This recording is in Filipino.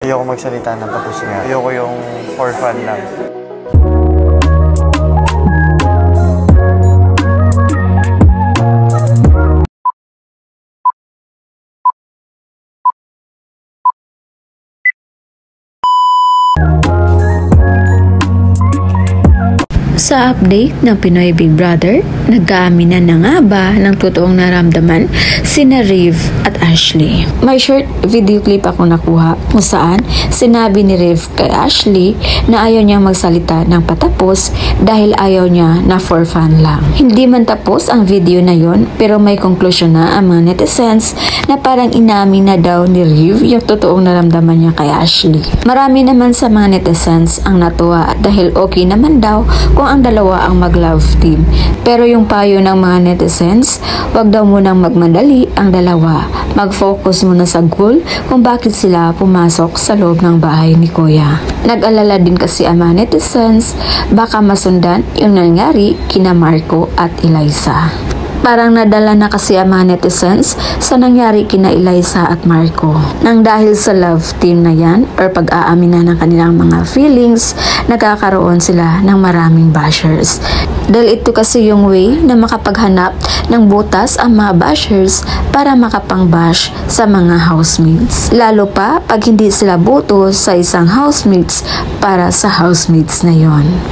Ayoko magsalita ng tapos nga. Ayoko yung for fun lang. Sa update ng Pinoy Big Brother, nag-aaminan na nga ba ng totoong naramdaman sina Riv at Ashley. May short video clip ako nakuha kung saan sinabi ni Riv kay Ashley na ayaw niyang magsalita ng patapos dahil ayaw niya na for fun lang. Hindi man tapos ang video na yon, pero may konklusyon na ang mga netizens na parang inamin na daw ni Riv yung totoong naramdaman niya kay Ashley. Marami naman sa mga netizens ang natuwa dahil okay naman daw kung ang dalawa ang mag-love team. Pero yung payo ng mga netizens, wag daw munang magmadali ang dalawa. Mag-focus muna sa goal kung bakit sila pumasok sa loob ng bahay ni Kuya. Nag-alala din kasi ang mga netizens, baka masundan yung nangyari kina Marco at Eliza. Parang nadala na kasi ang mga netizens sa nangyari kina Eliza at Marco. Nang dahil sa love team na yan or pag-aamin na ng kanilang mga feelings, nagkakaroon sila ng maraming bashers. Dahil ito kasi yung way na makapaghanap ng butas ang mga bashers para makapang-bash sa mga housemates. Lalo pa pag hindi sila buto sa isang housemates para sa housemates na yon.